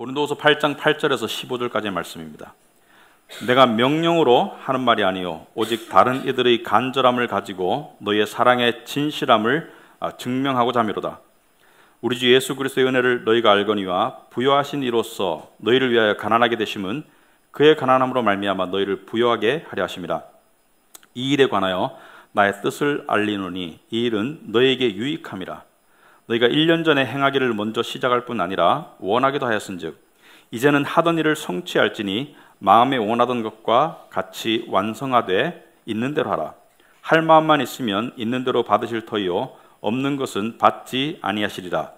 고린도후서 8장 8절에서 15절까지의 말씀입니다. 내가 명령으로 하는 말이 아니요 오직 다른 이들의 간절함을 가지고 너희의 사랑의 진실함을 증명하고자 함이로다. 우리 주 예수 그리스도의 은혜를 너희가 알거니와 부요하신 이로써 너희를 위하여 가난하게 되심은 그의 가난함으로 말미암아 너희를 부요하게 하려 하심이라. 이 일에 관하여 나의 뜻을 알리노니 이 일은 너희에게 유익함이라. 너희가 1년 전에 행하기를 먼저 시작할 뿐 아니라 원하기도 하였은즉 이제는 하던 일을 성취할지니 마음에 원하던 것과 같이 완성하되 있는 대로 하라. 할 마음만 있으면 있는 대로 받으실 터이요 없는 것은 받지 아니하시리라.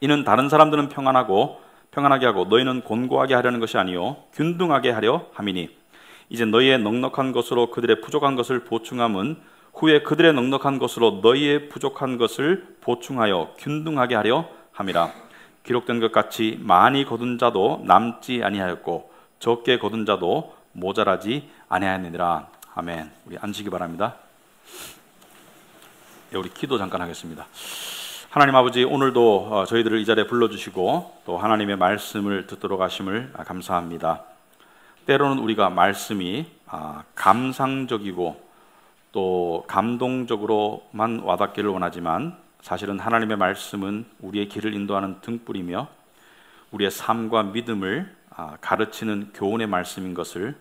이는 다른 사람들은 평안하게 하고 너희는 곤고하게 하려는 것이 아니요 균등하게 하려 함이니 이제 너희의 넉넉한 것으로 그들의 부족한 것을 보충함은 후에 그들의 넉넉한 것으로 너희의 부족한 것을 보충하여 균등하게 하려 함이라. 기록된 것 같이 많이 거둔 자도 남지 아니하였고 적게 거둔 자도 모자라지 아니하였느니라. 아멘. 우리 앉으시기 바랍니다. 우리 기도 잠깐 하겠습니다. 하나님 아버지, 오늘도 저희들을 이 자리에 불러주시고 또 하나님의 말씀을 듣도록 하심을 감사합니다. 때로는 우리가 말씀이 감상적이고 또 감동적으로만 와닿기를 원하지만 사실은 하나님의 말씀은 우리의 길을 인도하는 등불이며 우리의 삶과 믿음을 가르치는 교훈의 말씀인 것을,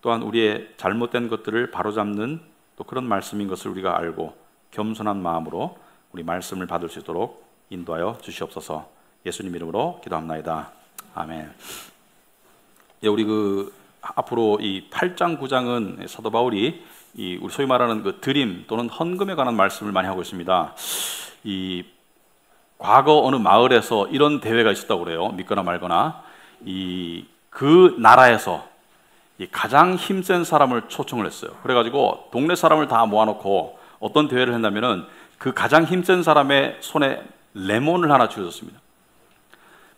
또한 우리의 잘못된 것들을 바로잡는 또 그런 말씀인 것을 우리가 알고 겸손한 마음으로 우리 말씀을 받을 수 있도록 인도하여 주시옵소서. 예수님 이름으로 기도합나이다. 아멘. 우리 앞으로 이 8장 9장은 사도 바울이 우리 소위 말하는 드림 또는 헌금에 관한 말씀을 많이 하고 있습니다. 이 과거 어느 마을에서 이런 대회가 있었다고 그래요. 믿거나 말거나. 그 나라에서 가장 힘센 사람을 초청을 했어요. 그래가지고 동네 사람을 다 모아놓고 어떤 대회를 했냐면은 그 가장 힘센 사람의 손에 레몬을 하나 쥐어줬습니다.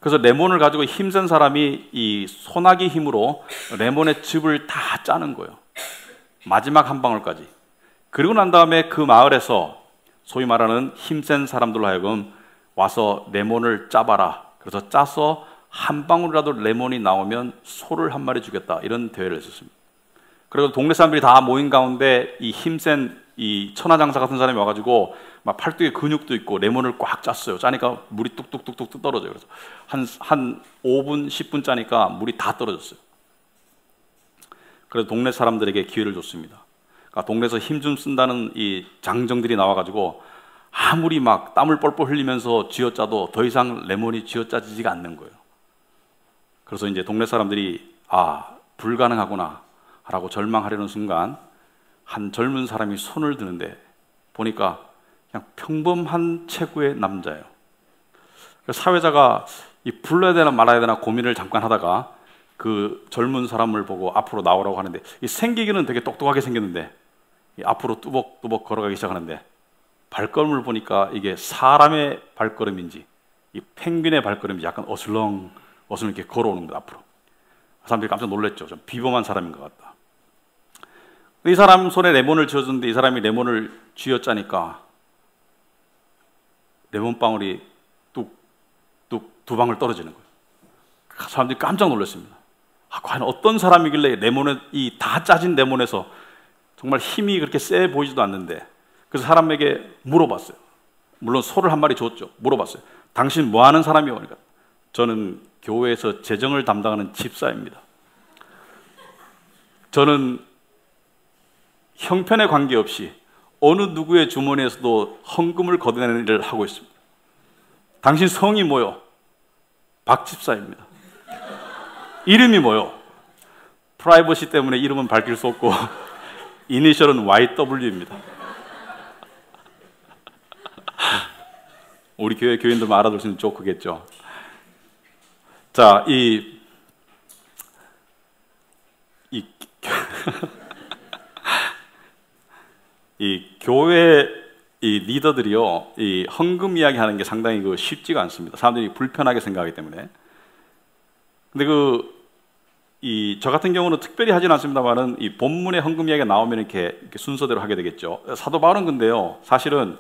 그래서 레몬을 가지고 힘센 사람이 이 소나기 힘으로 레몬의 즙을 다 짜는 거예요. 마지막 한 방울까지. 그리고 난 다음에 그 마을에서 소위 말하는 힘센 사람들로 하여금 와서 레몬을 짜봐라. 그래서 짜서 한 방울이라도 레몬이 나오면 소를 한 마리 주겠다. 이런 대회를 했었습니다. 그리고 동네 사람들이 다 모인 가운데 이 힘센 이 천하장사 같은 사람이 와가지고 막 팔뚝에 근육도 있고 레몬을 꽉 짰어요. 짜니까 물이 뚝뚝뚝뚝 떨어져요. 그래서 한 5분, 10분 짜니까 물이 다 떨어졌어요. 그래서 동네 사람들에게 기회를 줬습니다. 그러니까 동네에서 힘 좀 쓴다는 이 장정들이 나와가지고 아무리 막 땀을 뻘뻘 흘리면서 쥐어짜도 더 이상 레몬이 쥐어짜지지가 않는 거예요. 그래서 이제 동네 사람들이 불가능하구나 라고 절망하려는 순간 한 젊은 사람이 손을 드는데 보니까 그냥 평범한 체구의 남자예요. 그래서 사회자가 불러야 되나 말아야 되나 고민을 잠깐 하다가 그 젊은 사람을 보고 앞으로 나오라고 하는데 생기기는 되게 똑똑하게 생겼는데 앞으로 뚜벅뚜벅 걸어가기 시작하는데 발걸음을 보니까 이게 사람의 발걸음인지 이 펭귄의 발걸음인지 약간 어슬렁 이렇게 걸어오는 거예요. 앞으로. 사람들이 깜짝 놀랐죠. 좀 비범한 사람인 것 같다. 이 사람 손에 레몬을 쥐어줬는데 이 사람이 레몬을 쥐어짜니까 레몬방울이 뚝뚝 두 방울 떨어지는 거예요. 사람들이 깜짝 놀랐습니다. 과연 어떤 사람이길래 이 다 짜진 레몬에서 정말 힘이 그렇게 세 보이지도 않는데, 그래서 사람에게 물어봤어요. 물론 소를 한 마리 줬죠. 물어봤어요. 당신 뭐 하는 사람이요? 그러니까 저는 교회에서 재정을 담당하는 집사입니다. 저는 형편에 관계없이 어느 누구의 주머니에서도 헌금을 걷어내는 일을 하고 있습니다. 당신 성이 뭐요? 박 집사입니다. 이름이 뭐요? 프라이버시 때문에 이름은 밝힐 수 없고 이니셜은 YW입니다. 우리 교회 교인들만 알아둘 수 있는 조크겠죠. 자, 이 교회 이 리더들이요, 이 헌금 이야기 하는 게 상당히 쉽지가 않습니다. 사람들이 불편하게 생각하기 때문에. 근데 저 같은 경우는 특별히 하진 않습니다만은 이 본문에 헌금 이야기가 나오면 이렇게 순서대로 하게 되겠죠. 사도 바울은 근데요, 사실은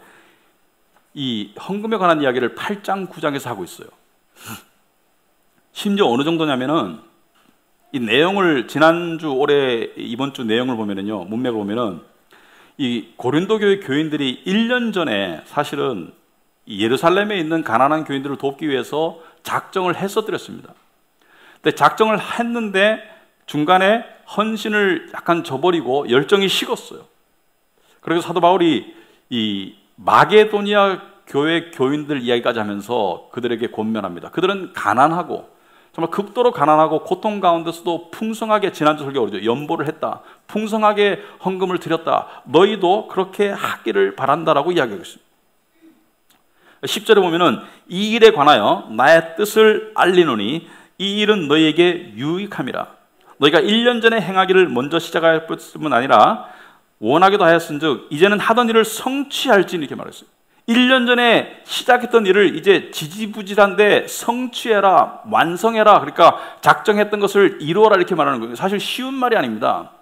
이 헌금에 관한 이야기를 8장, 9장에서 하고 있어요. 심지어 어느 정도냐면은 이 내용을 지난주 올해 이번 주 내용을 보면은요, 문맥을 보면은 이 고린도 교회 교인들이 1년 전에 사실은 예루살렘에 있는 가난한 교인들을 돕기 위해서 작정을 했었더랬습니다. 근데 작정을 했는데 중간에 헌신을 약간 저버리고 열정이 식었어요. 그래서 사도 바울이 이 마게도니아 교회 교인들 이야기까지 하면서 그들에게 권면합니다. 그들은 가난하고 정말 극도로 가난하고 고통 가운데서도 풍성하게, 지난주 설교 그러죠, 연보를 했다, 풍성하게 헌금을 드렸다, 너희도 그렇게 하기를 바란다라고 이야기하고 있습니다. 10절에 보면은 이 일에 관하여 나의 뜻을 알리노니 이 일은 너희에게 유익함이라. 너희가 1년 전에 행하기를 먼저 시작할 뿐만 아니라 원하기도 하였은즉 이제는 하던 일을 성취할지니, 이렇게 말했어요. 1년 전에 시작했던 일을 이제 지지부진한데 성취해라, 완성해라, 그러니까 작정했던 것을 이루어라, 이렇게 말하는 거예요. 사실 쉬운 말이 아닙니다.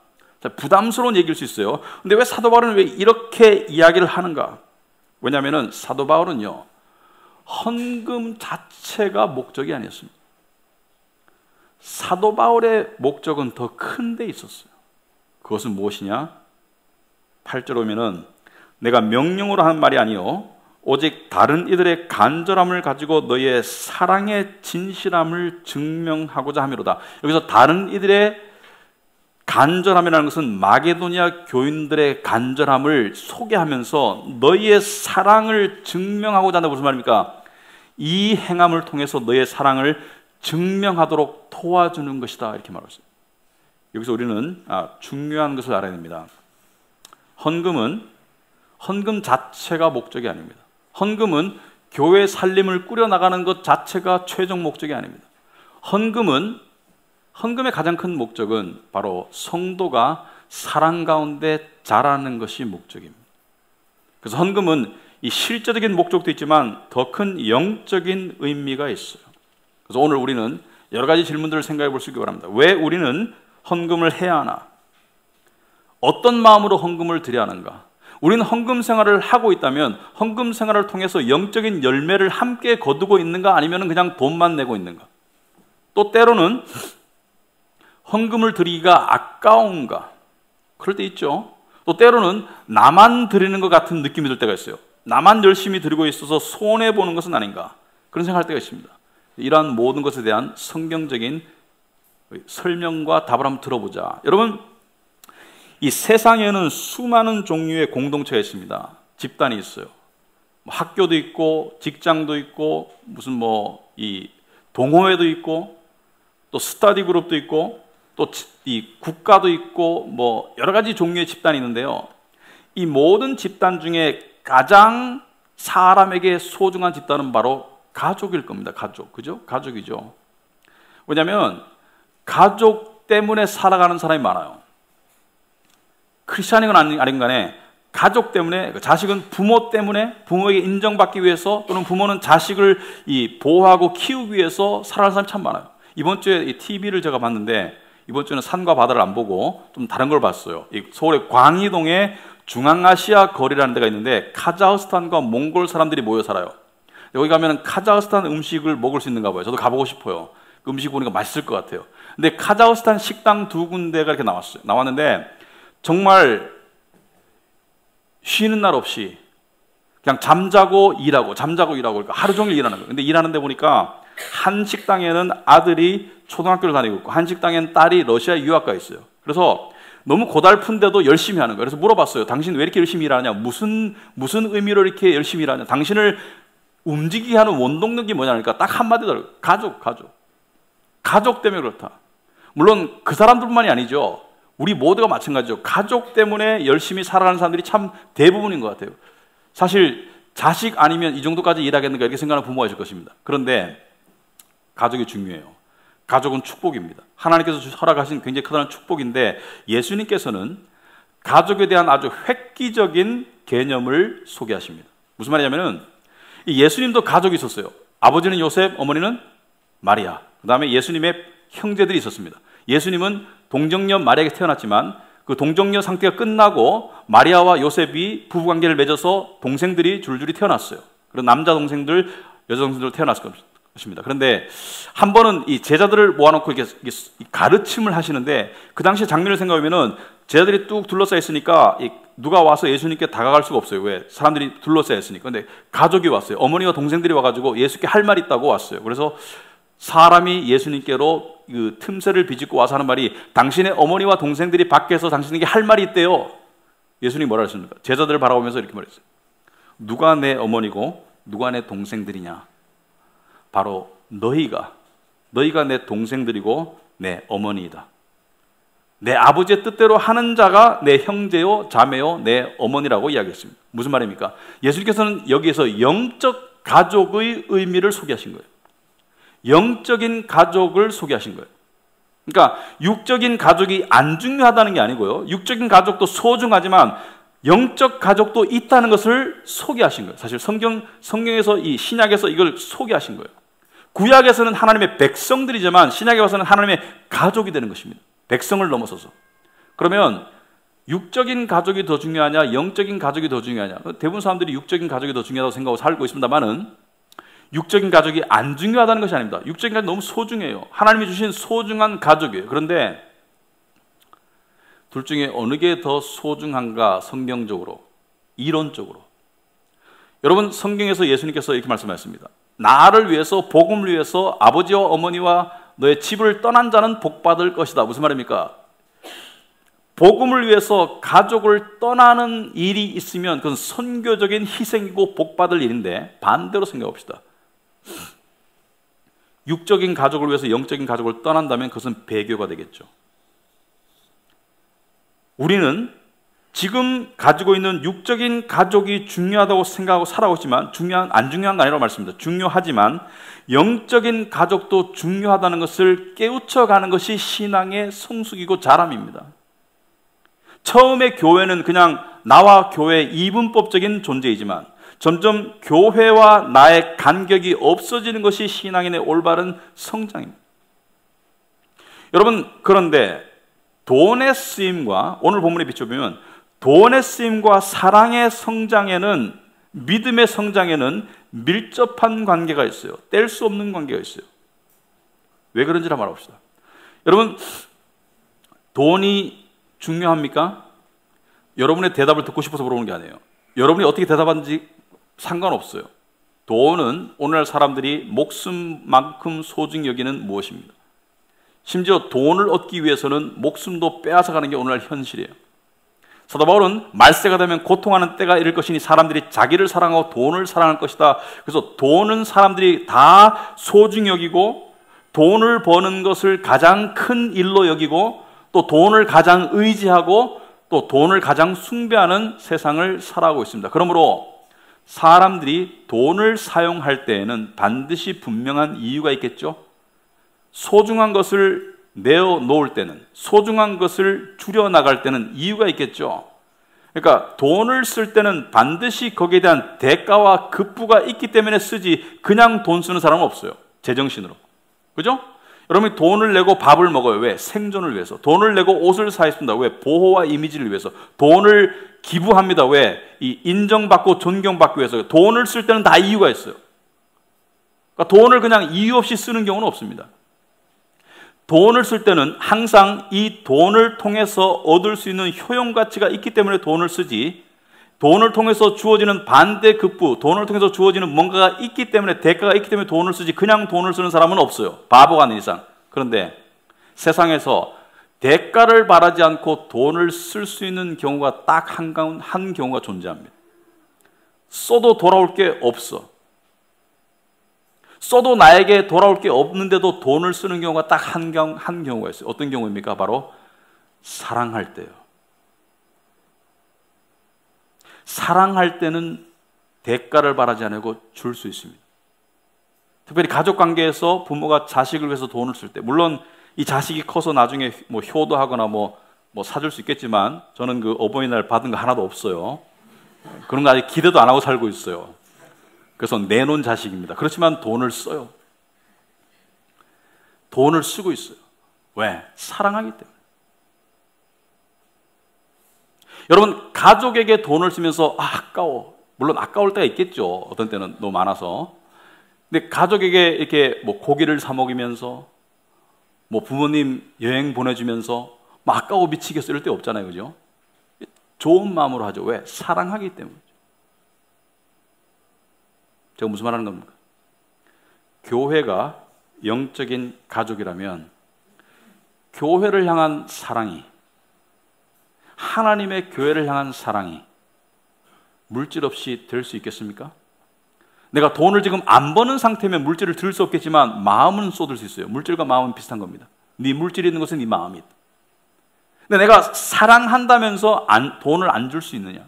부담스러운 얘기일 수 있어요. 근데 왜 사도 바울은 왜 이렇게 이야기를 하는가? 왜냐하면 사도 바울은요, 헌금 자체가 목적이 아니었습니다. 사도 바울의 목적은 더 큰 데 있었어요. 그것은 무엇이냐? 8절 오면은 내가 명령으로 하는 말이 아니요 오직 다른 이들의 간절함을 가지고 너희의 사랑의 진실함을 증명하고자 함이로다. 여기서 다른 이들의 간절함이라는 것은 마게도니아 교인들의 간절함을 소개하면서 너희의 사랑을 증명하고자 한다. 무슨 말입니까? 이 행함을 통해서 너희의 사랑을 증명하도록 도와주는 것이다, 이렇게 말했어요. 여기서 우리는 중요한 것을 알아야 됩니다. 헌금 자체가 목적이 아닙니다. 헌금은 교회 살림을 꾸려나가는 것 자체가 최종 목적이 아닙니다. 헌금의 가장 큰 목적은 바로 성도가 사랑 가운데 자라는 것이 목적입니다. 그래서 헌금은 이 실제적인 목적도 있지만 더 큰 영적인 의미가 있어요. 그래서 오늘 우리는 여러 가지 질문들을 생각해 볼 수 있기 바랍니다. 왜 우리는 헌금을 해야 하나? 어떤 마음으로 헌금을 드려야 하는가? 우리는 헌금 생활을 하고 있다면 헌금 생활을 통해서 영적인 열매를 함께 거두고 있는가, 아니면 그냥 돈만 내고 있는가? 또 때로는 헌금을 드리기가 아까운가? 그럴 때 있죠. 또 때로는 나만 드리는 것 같은 느낌이 들 때가 있어요. 나만 열심히 드리고 있어서 손해보는 것은 아닌가? 그런 생각할 때가 있습니다. 이러한 모든 것에 대한 성경적인 설명과 답을 한번 들어보자. 여러분, 이 세상에는 수많은 종류의 공동체가 있습니다. 집단이 있어요. 학교도 있고, 직장도 있고, 무슨 이 동호회도 있고, 또 스터디 그룹도 있고, 또 이 국가도 있고, 여러 가지 종류의 집단이 있는데요. 이 모든 집단 중에 가장 사람에게 소중한 집단은 바로 가족일 겁니다. 가족, 그죠? 가족이죠. 왜냐하면 가족 때문에 살아가는 사람이 많아요. 크리스찬이건 아닌 간에 가족 때문에, 자식은 부모 때문에, 부모에게 인정받기 위해서, 또는 부모는 자식을 보호하고 키우기 위해서 살아가는 사람이 참 많아요. 이번 주에 TV를 제가 봤는데, 이번 주는 산과 바다를 안 보고 좀 다른 걸 봤어요. 서울의 광희동에 중앙아시아 거리라는 데가 있는데 카자흐스탄과 몽골 사람들이 모여 살아요. 여기 가면 카자흐스탄 음식을 먹을 수 있는가 봐요. 저도 가보고 싶어요. 그 음식 보니까 맛있을 것 같아요. 근데 카자흐스탄 식당 2군데가 이렇게 나왔는데 정말 쉬는 날 없이 그냥 잠자고 일하고 그러니까 하루 종일 일하는 거예요. 근데 일하는데 보니까 한 식당에는 아들이 초등학교를 다니고 있고, 한 식당에는 딸이 러시아 유학가 있어요. 그래서 너무 고달픈데도 열심히 하는 거예요. 그래서 물어봤어요. 당신 왜 이렇게 열심히 일하냐? 무슨 의미로 이렇게 열심히 일하냐? 당신을 움직이게 하는 원동력이 뭐냐? 그러니까 딱 한마디로 가족 때문에 그렇다. 물론 그 사람들뿐만이 아니죠. 우리 모두가 마찬가지죠. 가족 때문에 열심히 살아가는 사람들이 참 대부분인 것 같아요. 사실 자식 아니면 이 정도까지 일하겠는가 이렇게 생각하는 부모가 있을 것입니다. 그런데 가족이 중요해요. 가족은 축복입니다. 하나님께서 허락하신 굉장히 크다는 축복인데, 예수님께서는 가족에 대한 아주 획기적인 개념을 소개하십니다. 무슨 말이냐면은 예수님도 가족이 있었어요. 아버지는 요셉, 어머니는 마리아. 그 다음에 예수님의 형제들이 있었습니다. 예수님은 동정녀 마리아에게 태어났지만 그 동정녀 상태가 끝나고 마리아와 요셉이 부부관계를 맺어서 동생들이 줄줄이 태어났어요. 그리고 남자 동생들, 여자 동생들 태어났을 겁니다. 것입니다. 그런데 한 번은 이 제자들을 모아놓고 이렇게 가르침을 하시는데, 그 당시 장면을 생각하면은 제자들이 뚝 둘러싸여 있으니까 누가 와서 예수님께 다가갈 수가 없어요. 왜? 사람들이 둘러싸여 있으니까. 근데 가족이 왔어요. 어머니와 동생들이 와가지고 예수께 할 말이 있다고 왔어요. 그래서 사람이 예수님께로 그 틈새를 비집고 와서 하는 말이, 당신의 어머니와 동생들이 밖에서 당신에게 할 말이 있대요. 예수님이 뭐라 하셨습니까? 제자들을 바라보면서 이렇게 말했어요. 누가 내 어머니고 누가 내 동생들이냐? 바로 너희가 내 동생들이고 내 어머니이다. 내 아버지의 뜻대로 하는 자가 내 형제요 자매요 내 어머니라고 이야기했습니다. 무슨 말입니까? 예수님께서는 여기에서 영적 가족의 의미를 소개하신 거예요. 영적인 가족을 소개하신 거예요. 그러니까 육적인 가족이 안 중요하다는 게 아니고요, 육적인 가족도 소중하지만 영적 가족도 있다는 것을 소개하신 거예요. 사실 성경에서, 이 신약에서 이걸 소개하신 거예요. 구약에서는 하나님의 백성들이지만 신약에 와서는 하나님의 가족이 되는 것입니다. 백성을 넘어서서. 그러면 육적인 가족이 더 중요하냐, 영적인 가족이 더 중요하냐? 대부분 사람들이 육적인 가족이 더 중요하다고 생각하고 살고 있습니다만은 육적인 가족이 안 중요하다는 것이 아닙니다. 육적인 가족이 너무 소중해요. 하나님이 주신 소중한 가족이에요. 그런데 둘 중에 어느 게 더 소중한가? 성경적으로, 이론적으로. 여러분, 성경에서 예수님께서 이렇게 말씀하셨습니다. 나를 위해서, 복음을 위해서 아버지와 어머니와 너의 집을 떠난 자는 복받을 것이다. 무슨 말입니까? 복음을 위해서 가족을 떠나는 일이 있으면 그건 선교적인 희생이고 복받을 일인데, 반대로 생각합시다. 육적인 가족을 위해서 영적인 가족을 떠난다면 그것은 배교가 되겠죠. 우리는 지금 가지고 있는 육적인 가족이 중요하다고 생각하고 살아오고 있지만, 안 중요한 거 아니라고 말씀드립니다. 중요하지만 영적인 가족도 중요하다는 것을 깨우쳐가는 것이 신앙의 성숙이고 자람입니다. 처음에 교회는 그냥 나와 교회의 이분법적인 존재이지만 점점 교회와 나의 간격이 없어지는 것이 신앙인의 올바른 성장입니다. 여러분, 그런데 돈의 쓰임과, 오늘 본문에 비춰보면 돈의 쓰임과 사랑의 성장에는, 믿음의 성장에는 밀접한 관계가 있어요. 뗄 수 없는 관계가 있어요. 왜 그런지 한번 알아봅시다. 여러분, 돈이 중요합니까? 여러분의 대답을 듣고 싶어서 물어보는 게 아니에요. 여러분이 어떻게 대답하는지 상관없어요. 돈은 오늘날 사람들이 목숨만큼 소중히 여기는 무엇입니다. 심지어 돈을 얻기 위해서는 목숨도 빼앗아가는 게 오늘날 현실이에요. 사도 바울은 말세가 되면 고통하는 때가 이를 것이니 사람들이 자기를 사랑하고 돈을 사랑할 것이다. 그래서 돈은 사람들이 다 소중히 여기고, 돈을 버는 것을 가장 큰 일로 여기고, 또 돈을 가장 의지하고, 또 돈을 가장 숭배하는 세상을 살아가고 있습니다. 그러므로 사람들이 돈을 사용할 때에는 반드시 분명한 이유가 있겠죠. 소중한 것을 내어놓을 때는, 소중한 것을 줄여나갈 때는 이유가 있겠죠. 그러니까 돈을 쓸 때는 반드시 거기에 대한 대가와 급부가 있기 때문에 쓰지, 그냥 돈 쓰는 사람은 없어요. 제정신으로. 그죠? 여러분이 돈을 내고 밥을 먹어요. 왜? 생존을 위해서. 돈을 내고 옷을 사 입습니다. 왜? 보호와 이미지를 위해서. 돈을 기부합니다. 왜? 이 인정받고 존경받기 위해서. 돈을 쓸 때는 다 이유가 있어요. 그러니까 돈을 그냥 이유 없이 쓰는 경우는 없습니다. 돈을 쓸 때는 항상 이 돈을 통해서 얻을 수 있는 효용가치가 있기 때문에 돈을 쓰지, 돈을 통해서 주어지는 반대급부, 돈을 통해서 주어지는 뭔가가 있기 때문에, 대가가 있기 때문에 돈을 쓰지, 그냥 돈을 쓰는 사람은 없어요. 바보가 아닌 이상. 그런데 세상에서 대가를 바라지 않고 돈을 쓸 수 있는 경우가 딱 한 경우가 존재합니다. 써도 돌아올 게 없어. 써도 나에게 돌아올 게 없는데도 돈을 쓰는 경우가 딱 한 경우가 있어요. 어떤 경우입니까? 바로 사랑할 때요. 사랑할 때는 대가를 바라지 않고 줄 수 있습니다. 특별히 가족 관계에서 부모가 자식을 위해서 돈을 쓸 때, 물론 이 자식이 커서 나중에 뭐 효도하거나 뭐 사줄 수 있겠지만, 저는 그 어버이날 받은 거 하나도 없어요. 그런 거 아직 기대도 안 하고 살고 있어요. 그래서 내놓은 자식입니다. 그렇지만 돈을 써요. 돈을 쓰고 있어요. 왜? 사랑하기 때문에. 여러분, 가족에게 돈을 쓰면서 아까워. 물론 아까울 때가 있겠죠. 어떤 때는 너무 많아서. 근데 가족에게 이렇게 뭐 고기를 사 먹이면서 뭐 부모님 여행 보내주면서 막 아까워 미치겠어 이럴 때 없잖아요, 그죠? 좋은 마음으로 하죠. 왜? 사랑하기 때문이죠. 제가 무슨 말 하는 겁니까? 교회가 영적인 가족이라면 교회를 향한 사랑이, 하나님의 교회를 향한 사랑이 물질 없이 될 수 있겠습니까? 내가 돈을 지금 안 버는 상태면 물질을 들 수 없겠지만 마음은 쏟을 수 있어요. 물질과 마음은 비슷한 겁니다. 네 물질이 있는 것은 네 마음이 있다. 근데 내가 사랑한다면서 돈을 안 줄 수 있느냐?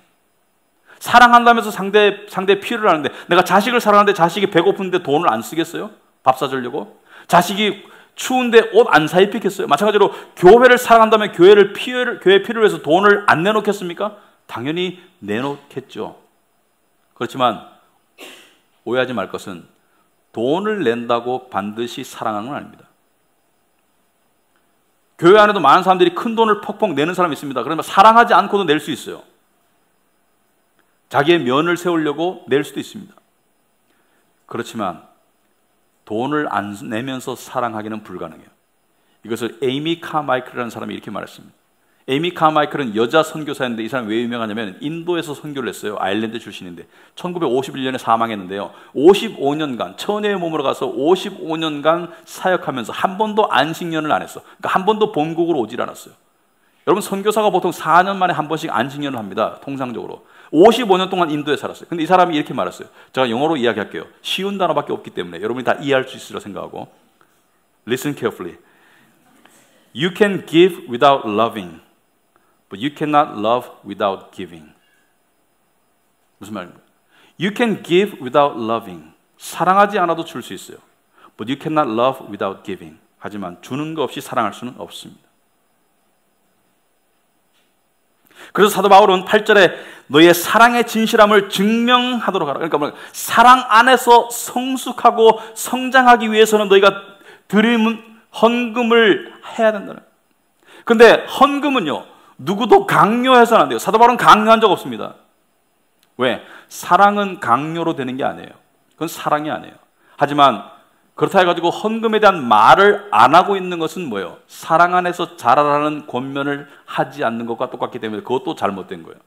사랑한다면서 상대의 필요를 하는데, 내가 자식을 사랑하는데 자식이 배고픈데 돈을 안 쓰겠어요? 밥 사주려고? 자식이 추운데 옷 안 사입히겠어요? 마찬가지로 교회를 사랑한다면 교회 필요를 위해서 돈을 안 내놓겠습니까? 당연히 내놓겠죠. 그렇지만 오해하지 말 것은 돈을 낸다고 반드시 사랑하는 건 아닙니다. 교회 안에도 많은 사람들이 큰 돈을 퍽퍽 내는 사람이 있습니다. 그러면 사랑하지 않고도 낼 수 있어요. 자기의 면을 세우려고 낼 수도 있습니다. 그렇지만 돈을 안 내면서 사랑하기는 불가능해요. 이것을 에이미 카마이클이라는 사람이 이렇게 말했습니다. 에이미 카마이클은 여자 선교사였는데 이 사람이 왜 유명하냐면 인도에서 선교를 했어요. 아일랜드 출신인데 1951년에 사망했는데요. 55년간 처녀의 몸으로 가서 55년간 사역하면서 한 번도 안식년을 안 했어. 그러니까 한 번도 본국으로 오질 않았어요. 여러분, 선교사가 보통 4년 만에 한 번씩 안식년을 합니다. 통상적으로. 55년 동안 인도에 살았어요. 근데 이 사람이 이렇게 말했어요. 제가 영어로 이야기할게요. 쉬운 단어밖에 없기 때문에 여러분이 다 이해할 수 있으리라 생각하고. Listen carefully. You can give without loving, but you cannot love without giving. 무슨 말입니까? You can give without loving. 사랑하지 않아도 줄 수 있어요. But you cannot love without giving. 하지만 주는 거 없이 사랑할 수는 없습니다. 그래서 사도 바울은 8절에 너의 사랑의 진실함을 증명하도록 하라. 그러니까 사랑 안에서 성숙하고 성장하기 위해서는 너희가 드리는 헌금을 해야 된다는 거예요. 근데 헌금은요, 누구도 강요해서는 안 돼요. 사도 바울은 강요한 적 없습니다. 왜? 사랑은 강요로 되는 게 아니에요. 그건 사랑이 아니에요. 하지만 그렇다 해가지고 헌금에 대한 말을 안 하고 있는 것은 뭐예요? 사랑 안에서 자라라는 권면을 하지 않는 것과 똑같기 때문에 그것도 잘못된 거예요.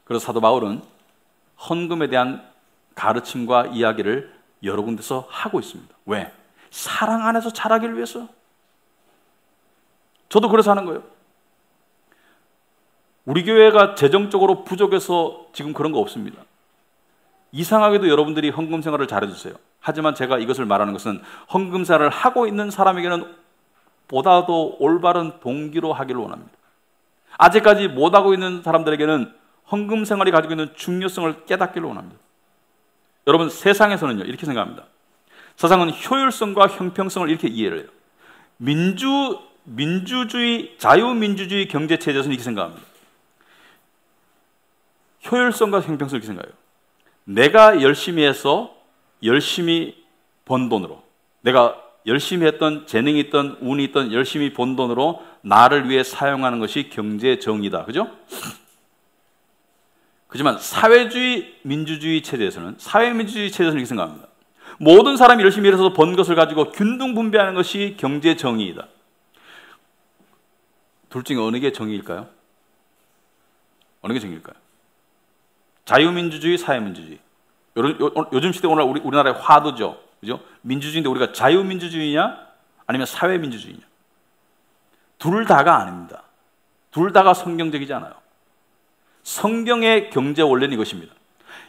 그래서 사도 바울은 헌금에 대한 가르침과 이야기를 여러 군데서 하고 있습니다. 왜? 사랑 안에서 자라기를 위해서. 저도 그래서 하는 거예요. 우리 교회가 재정적으로 부족해서 지금 그런 거 없습니다. 이상하게도 여러분들이 헌금 생활을 잘해주세요. 하지만 제가 이것을 말하는 것은 헌금 생활을 하고 있는 사람에게는 보다도 올바른 동기로 하기를 원합니다. 아직까지 못하고 있는 사람들에게는 헌금 생활이 가지고 있는 중요성을 깨닫기를 원합니다. 여러분, 세상에서는요, 이렇게 생각합니다. 세상은 효율성과 형평성을 이렇게 이해를 해요. 민주주의, 자유민주주의 경제체제에서는 이렇게 생각합니다. 효율성과 형평성을 이렇게 생각해요. 내가 열심히 해서 열심히 번 돈으로, 내가 열심히 했던 재능이 있던 운이 있던 열심히 번 돈으로 나를 위해 사용하는 것이 경제 정의다. 그죠? 그렇지만 사회주의 민주주의 체제에서는 이렇게 생각합니다. 모든 사람이 열심히 일해서 번 것을 가지고 균등 분배하는 것이 경제 정의이다. 둘 중에 어느 게 정의일까요? 어느 게 정의일까요? 자유민주주의, 사회민주주의. 요즘 시대 오늘 우리나라의 화두죠. 그죠? 민주주의인데 우리가 자유민주주의냐 아니면 사회민주주의냐? 둘 다가 아닙니다. 둘 다가 성경적이지 않아요. 성경의 경제 원리는 이것입니다.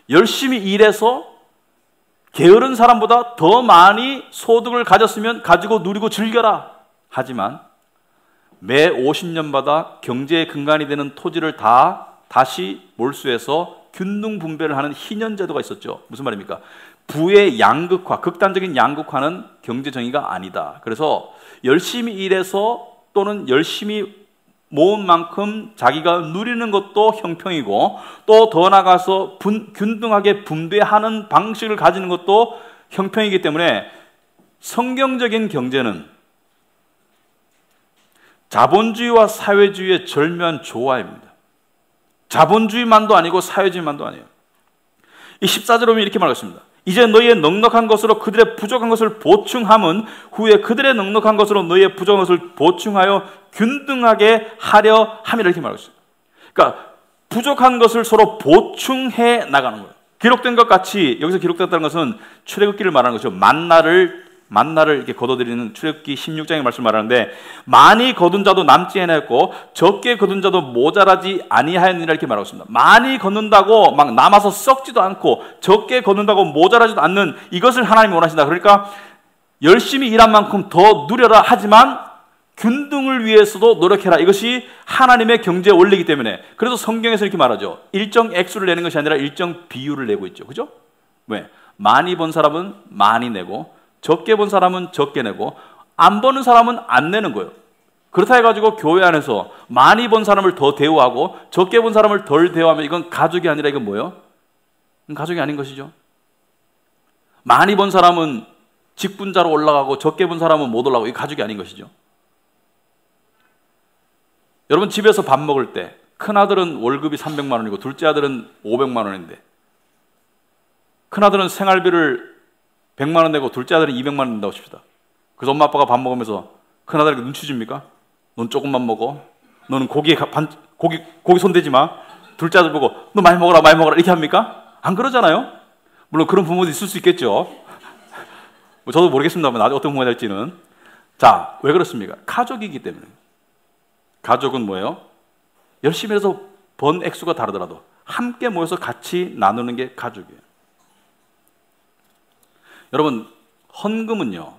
열심히 일해서 게으른 사람보다 더 많이 소득을 가졌으면 가지고 누리고 즐겨라. 하지만 매 50년마다 경제의 근간이 되는 토지를 다시 몰수해서 균등 분배를 하는 희년제도가 있었죠. 무슨 말입니까? 부의 양극화, 극단적인 양극화는 경제 정의가 아니다. 그래서 열심히 일해서 또는 열심히 모은 만큼 자기가 누리는 것도 형평이고 또 더 나가서 균등하게 분배하는 방식을 가지는 것도 형평이기 때문에 성경적인 경제는 자본주의와 사회주의의 절묘한 조화입니다. 자본주의만도 아니고 사회주의만도 아니에요. 이 14절에 보면 이렇게 말하고 있습니다. 이제 너희의 넉넉한 것으로 그들의 부족한 것을 보충함은 후에 그들의 넉넉한 것으로 너희의 부족한 것을 보충하여 균등하게 하려 함이라 이렇게 말하고 있어요. 그러니까 부족한 것을 서로 보충해 나가는 거예요. 기록된 것 같이 여기서 기록됐다는 것은 출애굽기를 말하는 것이죠. 만나를 이렇게 거둬들이는 출애굽기 16장의 말씀을 말하는데, 많이 거둔 자도 남지 아니하였고 적게 거둔 자도 모자라지 아니하였느니라 이렇게 말하고 있습니다. 많이 거둔다고 막 남아서 썩지도 않고 적게 거둔다고 모자라지도 않는 이것을 하나님이 원하신다. 그러니까 열심히 일한 만큼 더 누려라, 하지만 균등을 위해서도 노력해라. 이것이 하나님의 경제 원리이기 때문에, 그래서 성경에서 이렇게 말하죠. 일정 액수를 내는 것이 아니라 일정 비율을 내고 있죠. 그죠? 왜? 많이 번 사람은 많이 내고 적게 본 사람은 적게 내고 안 버는 사람은 안 내는 거예요. 그렇다 해가지고 교회 안에서 많이 본 사람을 더 대우하고 적게 본 사람을 덜 대우하면 이건 가족이 아니라 이건 뭐예요? 가족이 아닌 것이죠. 많이 본 사람은 직분자로 올라가고 적게 본 사람은 못 올라가고 이게 가족이 아닌 것이죠. 여러분, 집에서 밥 먹을 때 큰아들은 월급이 300만 원이고 둘째 아들은 500만 원인데, 큰아들은 생활비를 100만 원 내고 둘째 아들은 200만 원 낸다고 칩시다. 그래서 엄마 아빠가 밥 먹으면서 큰아들에게 눈치 줍니까? 넌 조금만 먹어. 너는 고기 손대지 마. 둘째 아들 보고 너 많이 먹어라 이렇게 합니까? 안 그러잖아요. 물론 그런 부모도 있을 수 있겠죠. 저도 모르겠습니다만 나중에 어떤 부모가 될지는. 자, 왜 그렇습니까? 가족이기 때문에. 가족은 뭐예요? 열심히 해서 번 액수가 다르더라도 함께 모여서 같이 나누는 게 가족이에요. 여러분, 헌금은요,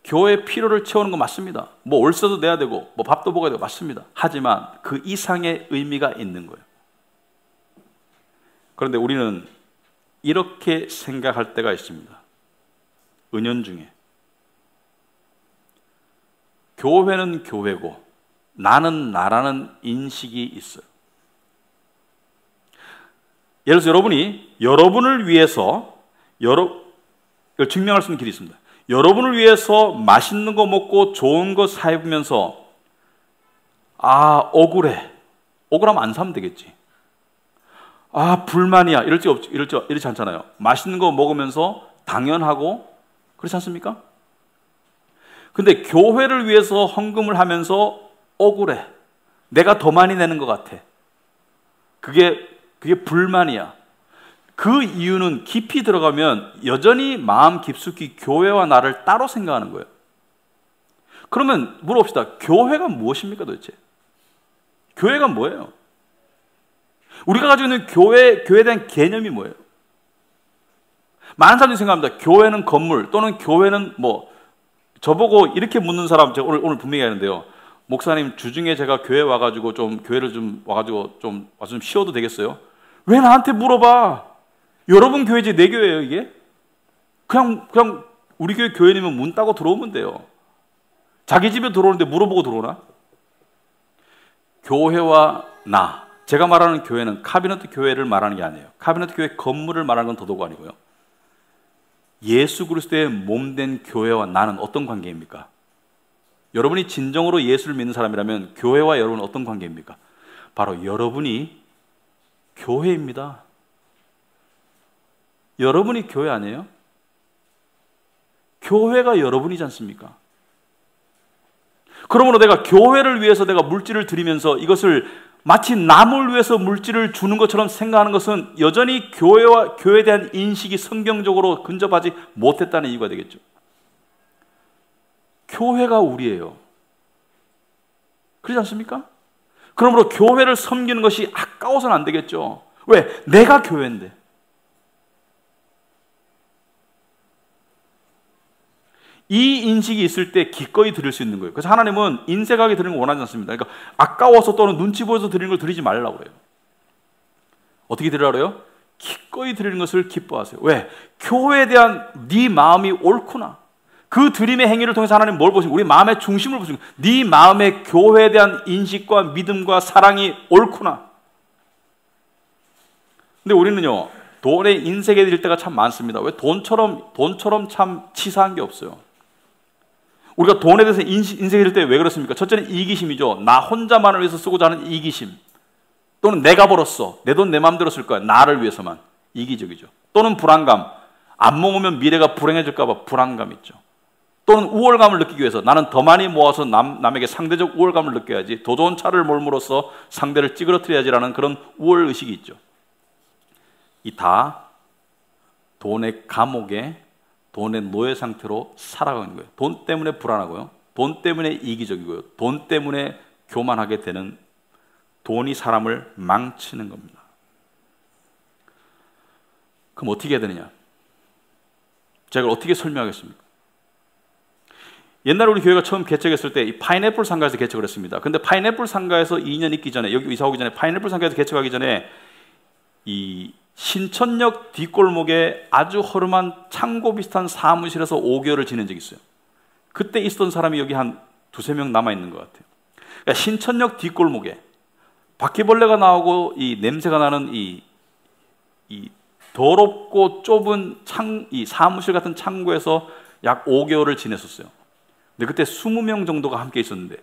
교회 필요를 채우는 거 맞습니다. 뭐 월세도 내야 되고 뭐 밥도 먹어야 되고 맞습니다. 하지만 그 이상의 의미가 있는 거예요. 그런데 우리는 이렇게 생각할 때가 있습니다. 은연중에 교회는 교회고 나는 나라는 인식이 있어요. 예를 들어서 여러분이 여러분을 위해서 이걸 증명할 수 있는 길이 있습니다. 여러분을 위해서 맛있는 거 먹고 좋은 거 사입으면서 억울하면 안 사면 되겠지. 불만이야 이렇지 않잖아요. 맛있는 거 먹으면서 당연하고 그렇지 않습니까? 근데 교회를 위해서 헌금을 하면서 억울해. 내가 더 많이 내는 것 같아. 그게 불만이야. 그 이유는 깊이 들어가면 여전히 마음 깊숙이 교회와 나를 따로 생각하는 거예요. 그러면 물어봅시다. 교회가 무엇입니까 도대체? 교회가 뭐예요? 우리가 가지고 있는 교회에 대한 개념이 뭐예요? 많은 사람들이 생각합니다. 교회는 건물 또는 교회는 저보고 이렇게 묻는 사람 제가 오늘 분명히 하는데요. 목사님, 주중에 제가 교회 와가지고 교회를 와가지고 좀 쉬어도 되겠어요? 왜 나한테 물어봐? 여러분 교회지 내 교회예요 이게? 그냥 우리 교회 교회님은 문 따고 들어오면 돼요. 자기 집에 들어오는데 물어보고 들어오나? 교회와 제가 말하는 교회는 카비너트 교회를 말하는 게 아니에요. 카비너트 교회 건물을 말하는 건 더더욱 아니고요. 예수 그리스도의 몸된 교회와 나는 어떤 관계입니까? 여러분이 진정으로 예수를 믿는 사람이라면 교회와 여러분은 어떤 관계입니까? 바로 여러분이 교회입니다. 여러분이 교회 아니에요? 교회가 여러분이지 않습니까? 그러므로 내가 교회를 위해서 내가 물질을 드리면서 이것을 마치 남을 위해서 물질을 주는 것처럼 생각하는 것은 여전히 교회에 대한 인식이 성경적으로 근접하지 못했다는 이유가 되겠죠. 교회가 우리예요. 그렇지 않습니까? 그러므로 교회를 섬기는 것이 아까워서는 안 되겠죠. 왜? 내가 교회인데. 이 인식이 있을 때 기꺼이 드릴 수 있는 거예요. 그래서 하나님은 인색하게 드리는 걸 원하지 않습니다. 그러니까 아까워서 또는 눈치 보여서 드리는 걸 드리지 말라고 그래요. 어떻게 드리라고 그래요? 기꺼이 드리는 것을 기뻐하세요. 왜? 교회에 대한 네 마음이 옳구나. 그 드림의 행위를 통해서 하나님 뭘 보시고 우리 마음의 중심을 보시고 네 마음의 교회에 대한 인식과 믿음과 사랑이 옳구나. 근데 우리는요, 돈에 인색해 드릴 때가 참 많습니다. 왜? 돈처럼 참 치사한 게 없어요. 우리가 돈에 대해서 인색해 드릴 때 왜 그렇습니까? 첫째는 이기심이죠. 나 혼자만을 위해서 쓰고자 하는 이기심. 또는 내가 벌었어. 내 돈 내 마음대로 쓸 거야. 나를 위해서만. 이기적이죠. 또는 불안감. 안 먹으면 미래가 불행해질까 봐 불안감 있죠. 또는 우월감을 느끼기 위해서 나는 더 많이 모아서 남에게 상대적 우월감을 느껴야지, 더 좋은 차를 몰므로써 상대를 찌그러뜨려야지라는 그런 우월의식이 있죠. 이 다 돈의 감옥에, 돈의 노예 상태로 살아가는 거예요. 돈 때문에 불안하고요, 돈 때문에 이기적이고요, 돈 때문에 교만하게 되는, 돈이 사람을 망치는 겁니다. 그럼 어떻게 해야 되느냐? 제가 어떻게 설명하겠습니까? 옛날에 우리 교회가 처음 개척했을 때 이 파인애플 상가에서 개척을 했습니다. 근데 파인애플 상가에서 2년 있기 전에, 여기 이사 오기 전에 파인애플 상가에서 개척하기 전에 이 신천역 뒷골목에 아주 허름한 창고 비슷한 사무실에서 5개월을 지낸 적이 있어요. 그때 있었던 사람이 여기 한 두세 명 남아있는 것 같아요. 그러니까 신천역 뒷골목에 바퀴벌레가 나오고 이 냄새가 나는 이 더럽고 좁은 이 사무실 같은 창고에서 약 5개월을 지냈었어요. 근데 그때 20명 정도가 함께 있었는데,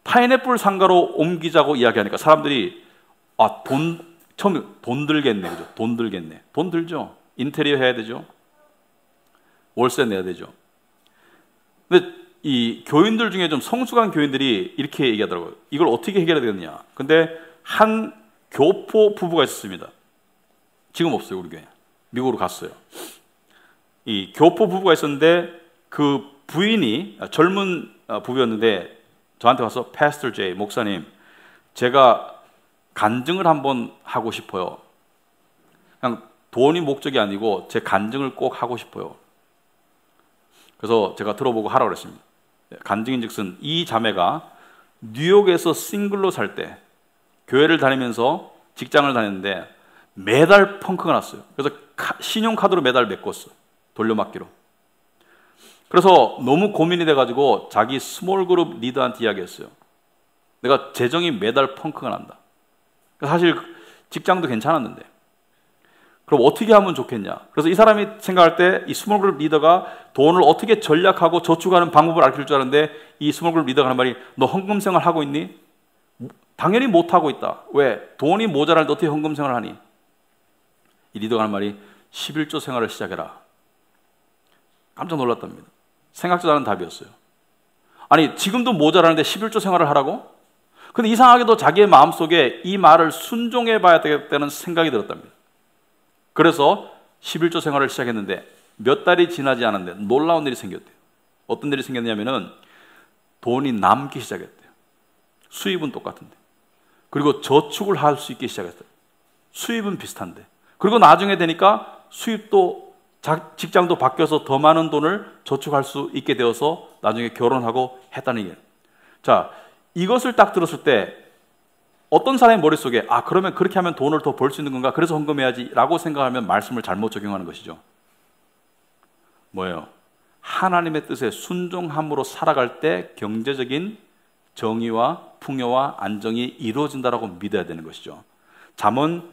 파인애플 상가로 옮기자고 이야기하니까 사람들이 처음에 돈 들겠네, 그죠? 돈 들겠네. 돈 들죠. 인테리어 해야 되죠. 월세 내야 되죠. 근데 이 교인들 중에 좀 성숙한 교인들이 이렇게 얘기하더라고요. 이걸 어떻게 해결해야 되느냐. 근데 한 교포 부부가 있었습니다. 지금 없어요, 우리 교회. 미국으로 갔어요. 이 교포 부부가 있었는데 그 부인이 젊은 부부였는데 저한테 와서 패스터 제이, 목사님, 제가 간증을 한번 하고 싶어요. 그냥 돈이 목적이 아니고 제 간증을 꼭 하고 싶어요. 그래서 제가 들어보고 하라고 그랬습니다. 간증인즉슨 이 자매가 뉴욕에서 싱글로 살 때 교회를 다니면서 직장을 다녔는데 매달 펑크가 났어요. 그래서 신용카드로 매달 메꿨어, 돌려막기로. 그래서 너무 고민이 돼가지고 자기 스몰그룹 리더한테 이야기했어요. 내가 재정이 매달 펑크가 난다. 사실 직장도 괜찮았는데 그럼 어떻게 하면 좋겠냐. 그래서 이 사람이 생각할 때 이 스몰그룹 리더가 돈을 어떻게 전략하고 저축하는 방법을 알려줄 줄 알았는데, 이 스몰그룹 리더가 하는 말이, 너 헌금 생활 하고 있니? 당연히 못하고 있다. 왜? 돈이 모자랄 어떻게 헌금 생활을 하니? 이 리더가 하는 말이, 11조 생활을 시작해라. 깜짝 놀랐답니다. 생각지도 않은 답이었어요. 아니, 지금도 모자라는데 11조 생활을 하라고? 근데 이상하게도 자기의 마음속에 이 말을 순종해 봐야 되겠다는 생각이 들었답니다. 그래서 11조 생활을 시작했는데 몇 달이 지나지 않았는데 놀라운 일이 생겼대요. 어떤 일이 생겼냐면은 돈이 남기 시작했대요. 수입은 똑같은데. 그리고 저축을 할 수 있기 시작했어요. 수입은 비슷한데. 그리고 나중에 되니까 수입도 직장도 바뀌어서 더 많은 돈을 저축할 수 있게 되어서 나중에 결혼하고 했다는 얘기예요. 자, 이것을 딱 들었을 때 어떤 사람의 머릿속에 그러면 그렇게 하면 돈을 더 벌 수 있는 건가? 그래서 헌금해야지 라고 생각하면 말씀을 잘못 적용하는 것이죠. 뭐예요? 하나님의 뜻에 순종함으로 살아갈 때 경제적인 정의와 풍요와 안정이 이루어진다라고 믿어야 되는 것이죠. 잠언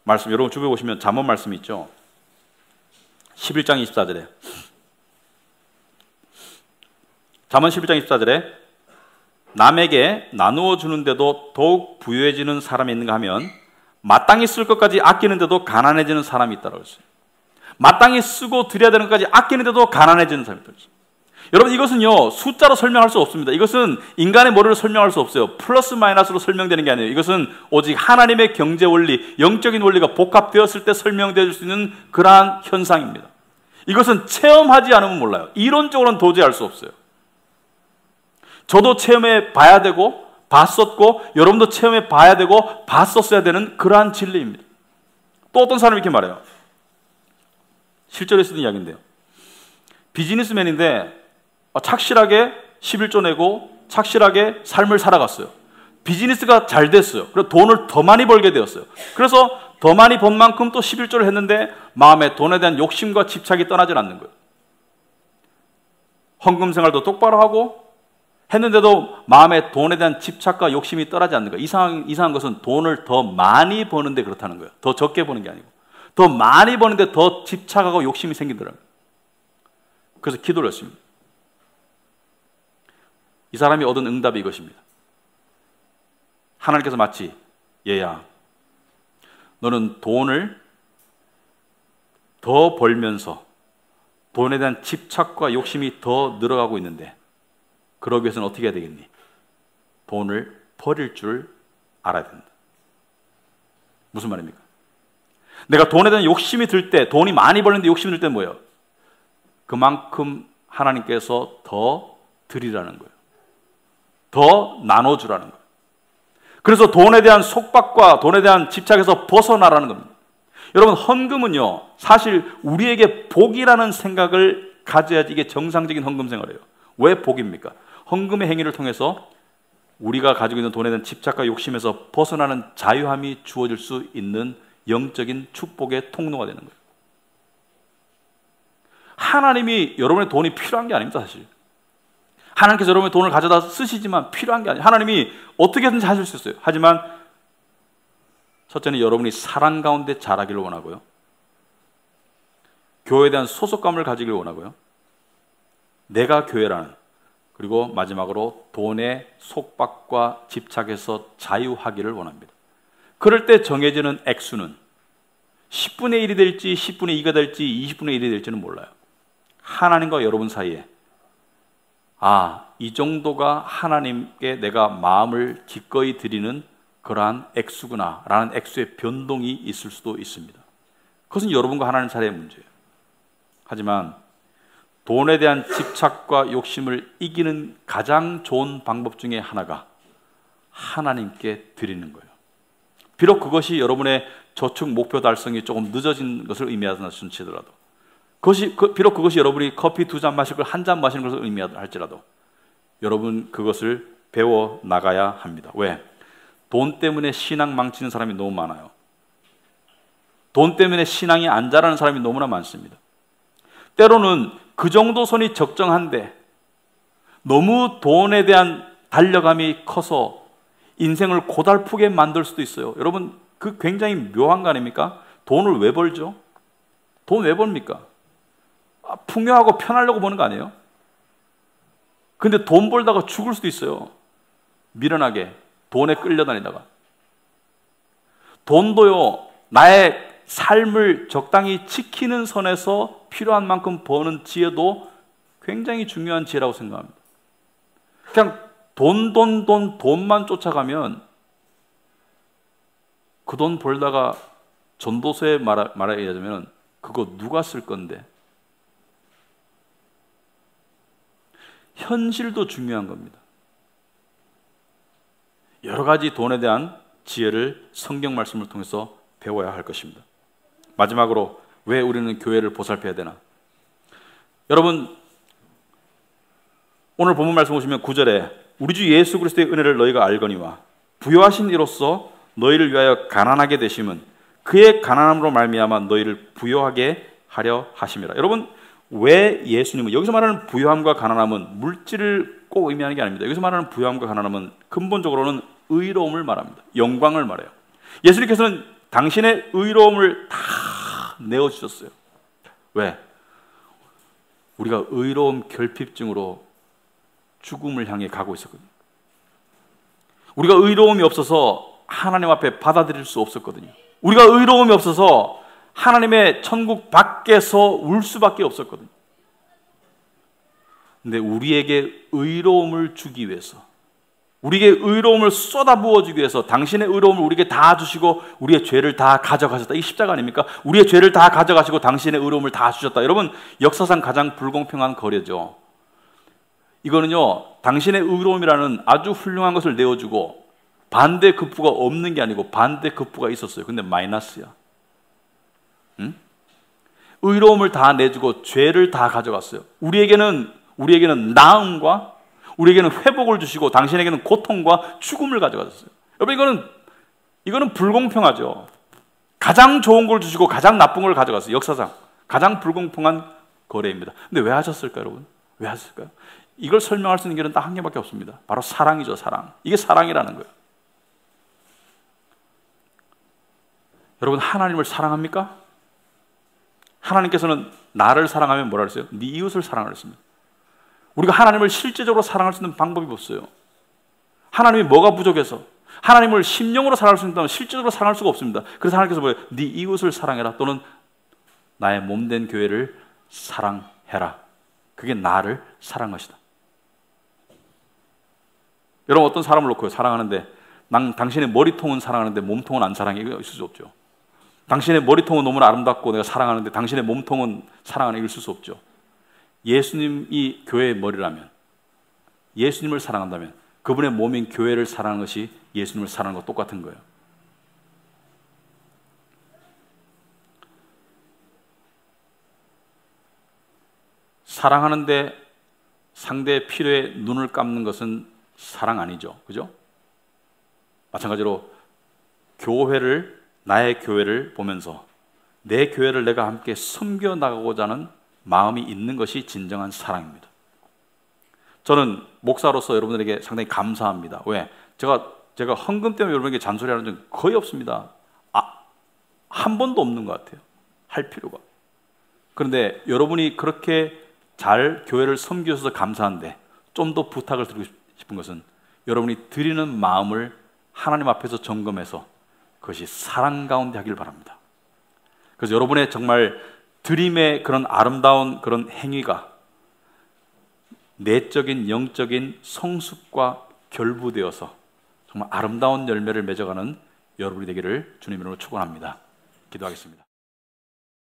말씀, 여러분 주변에 보시면 잠언 말씀이 있죠. 11장 24절에 잠언 11장 24절에 남에게 나누어 주는데도 더욱 부유해지는 사람이 있는가 하면 마땅히 쓸 것까지 아끼는데도 가난해지는 사람이 있다고 했어요. 마땅히 쓰고 드려야 되는 것까지 아끼는데도 가난해지는 사람이 있다고 했어요. 여러분, 이것은요 숫자로 설명할 수 없습니다. 이것은 인간의 머리로 설명할 수 없어요. 플러스 마이너스로 설명되는 게 아니에요. 이것은 오직 하나님의 경제 원리, 영적인 원리가 복합되었을 때 설명될 수 있는 그러한 현상입니다. 이것은 체험하지 않으면 몰라요. 이론적으로는 도저히 알 수 없어요. 저도 체험해 봐야 되고 봤었고 여러분도 체험해 봐야 되고 봤었어야 되는 그러한 진리입니다. 또 어떤 사람이 이렇게 말해요. 실제로 쓰는 이야기인데요. 비즈니스맨인데 착실하게 11조 내고 착실하게 삶을 살아갔어요. 비즈니스가 잘 됐어요. 그래서 돈을 더 많이 벌게 되었어요. 그래서 더 많이 번 만큼 또 11조를 했는데 마음에 돈에 대한 욕심과 집착이 떠나질 않는 거예요. 헌금 생활도 똑바로 하고 했는데도 마음에 돈에 대한 집착과 욕심이 떠나지 않는 거예요. 이상한 것은 돈을 더 많이 버는데 그렇다는 거예요. 더 적게 버는 게 아니고 더 많이 버는데 더 집착하고 욕심이 생기더라고요. 그래서 기도를 했습니다. 이 사람이 얻은 응답이 이것입니다. 하나님께서 마치 얘야, 너는 돈을 더 벌면서 돈에 대한 집착과 욕심이 더 늘어가고 있는데, 그러기 위해서는 어떻게 해야 되겠니? 돈을 버릴 줄 알아야 된다. 무슨 말입니까? 내가 돈에 대한 욕심이 들 때, 돈이 많이 벌는데 욕심이 들 때 뭐예요? 그만큼 하나님께서 더 드리라는 거예요. 더 나눠주라는 거예요. 그래서 돈에 대한 속박과 돈에 대한 집착에서 벗어나라는 겁니다. 여러분, 헌금은요, 사실 우리에게 복이라는 생각을 가져야지 이게 정상적인 헌금 생활이에요. 왜 복입니까? 헌금의 행위를 통해서 우리가 가지고 있는 돈에 대한 집착과 욕심에서 벗어나는 자유함이 주어질 수 있는 영적인 축복의 통로가 되는 거예요. 하나님이 여러분의 돈이 필요한 게 아닙니다, 사실. 하나님께서 여러분의 돈을 가져다 쓰시지만 필요한 게 아니에요. 하나님이 어떻게든지 하실 수 있어요. 하지만 첫째는 여러분이 사랑 가운데 자라기를 원하고요. 교회에 대한 소속감을 가지길 원하고요. 내가 교회라는, 그리고 마지막으로 돈의 속박과 집착에서 자유하기를 원합니다. 그럴 때 정해지는 액수는 10분의 1이 될지 10분의 2가 될지 20분의 1이 될지는 몰라요. 하나님과 여러분 사이에 이 정도가 하나님께 내가 마음을 기꺼이 드리는 그러한 액수구나 라는 액수의 변동이 있을 수도 있습니다. 그것은 여러분과 하나님 사이의 문제예요. 하지만 돈에 대한 집착과 욕심을 이기는 가장 좋은 방법 중에 하나가 하나님께 드리는 거예요. 비록 그것이 여러분의 저축 목표 달성이 조금 늦어진 것을 의미하나 순치더라도, 비록 그것이 여러분이 커피 2잔 마실 걸 1잔 마시는 것을 의미할지라도 여러분 그것을 배워 나가야 합니다. 왜? 돈 때문에 신앙 망치는 사람이 너무 많아요. 돈 때문에 신앙이 안 자라는 사람이 너무나 많습니다. 때로는 그 정도 선이 적정한데 너무 돈에 대한 달려감이 커서 인생을 고달프게 만들 수도 있어요. 여러분, 그 굉장히 묘한 거 아닙니까? 돈을 왜 벌죠? 돈 왜 벌습니까? 풍요하고 편하려고 버는 거 아니에요? 근데 돈 벌다가 죽을 수도 있어요. 미련하게 돈에 끌려다니다가. 돈도요, 나의 삶을 적당히 지키는 선에서 필요한 만큼 버는 지혜도 굉장히 중요한 지혜라고 생각합니다. 그냥 돈만 쫓아가면 그 돈 벌다가 전도서에 말하자면 그거 누가 쓸 건데? 현실도 중요한 겁니다. 여러 가지 돈에 대한 지혜를 성경 말씀을 통해서 배워야 할 것입니다. 마지막으로 왜 우리는 교회를 보살펴야 되나? 여러분, 오늘 본문 말씀 보시면 9절에 우리 주 예수 그리스도의 은혜를 너희가 알거니와 부요하신 이로써 너희를 위하여 가난하게 되심은 그의 가난함으로 말미암아 너희를 부요하게 하려 하심이라. 여러분, 왜 예수님은, 여기서 말하는 부요함과 가난함은 물질을 꼭 의미하는 게 아닙니다. 여기서 말하는 부요함과 가난함은 근본적으로는 의로움을 말합니다. 영광을 말해요. 예수님께서는 당신의 의로움을 다 내어주셨어요. 왜? 우리가 의로움 결핍증으로 죽음을 향해 가고 있었거든요. 우리가 의로움이 없어서 하나님 앞에 받아들일 수 없었거든요. 우리가 의로움이 없어서 하나님의 천국 밖에서 울 수밖에 없었거든요. 근데 우리에게 의로움을 주기 위해서, 우리에게 의로움을 쏟아부어주기 위해서 당신의 의로움을 우리에게 다 주시고 우리의 죄를 다 가져가셨다. 이게 십자가 아닙니까? 우리의 죄를 다 가져가시고 당신의 의로움을 다 주셨다. 여러분, 역사상 가장 불공평한 거래죠. 이거는요, 당신의 의로움이라는 아주 훌륭한 것을 내어주고 반대 급부가 없는 게 아니고 반대 급부가 있었어요. 근데 마이너스야. 응? 의로움을 다 내주고 죄를 다 가져갔어요. 우리에게는 나음과 우리에게는 회복을 주시고 당신에게는 고통과 죽음을 가져가셨어요. 여러분, 이거는 불공평하죠. 가장 좋은 걸 주시고 가장 나쁜 걸 가져갔어요. 역사상 가장 불공평한 거래입니다. 근데 왜 하셨을까요, 여러분? 왜 하셨을까요? 이걸 설명할 수 있는 길은 딱 한 개밖에 없습니다. 바로 사랑이죠, 사랑. 이게 사랑이라는 거예요. 여러분, 하나님을 사랑합니까? 하나님께서는 나를 사랑하면 뭐라 그랬어요? 네 이웃을 사랑하라 했습니다. 우리가 하나님을 실제적으로 사랑할 수 있는 방법이 없어요. 하나님이 뭐가 부족해서? 하나님을 심령으로 사랑할 수 있다면 실제적으로 사랑할 수가 없습니다. 그래서 하나님께서 뭐예요? 네 이웃을 사랑해라, 또는 나의 몸된 교회를 사랑해라. 그게 나를 사랑한 것이다. 여러분, 어떤 사람을 놓고 사랑하는데 당신의 머리통은 사랑하는데 몸통은 안 사랑해? 이거 있을 수 없죠. 당신의 머리통은 너무나 아름답고 내가 사랑하는데 당신의 몸통은 사랑하는 게 있을 수 없죠. 예수님이 교회의 머리라면, 예수님을 사랑한다면 그분의 몸인 교회를 사랑하는 것이 예수님을 사랑하는 것과 똑같은 거예요. 사랑하는데 상대의 필요에 눈을 감는 것은 사랑 아니죠. 그죠? 마찬가지로 나의 교회를 보면서 내 교회를 내가 함께 섬겨나가고자 하는 마음이 있는 것이 진정한 사랑입니다. 저는 목사로서 여러분들에게 상당히 감사합니다. 왜? 제가 헌금 때문에 여러분에게 잔소리하는 적은 거의 없습니다. 한 번도 없는 것 같아요. 할 필요가. 그런데 여러분이 그렇게 잘 교회를 섬겨주셔서 감사한데 좀 더 부탁을 드리고 싶은 것은 여러분이 드리는 마음을 하나님 앞에서 점검해서 그것이 사랑 가운데 하길 바랍니다. 그래서 여러분의 정말 드림의 그런 아름다운 그런 행위가 내적인 영적인 성숙과 결부되어서 정말 아름다운 열매를 맺어가는 여러분이 되기를 주님 이름으로 축원합니다. 기도하겠습니다.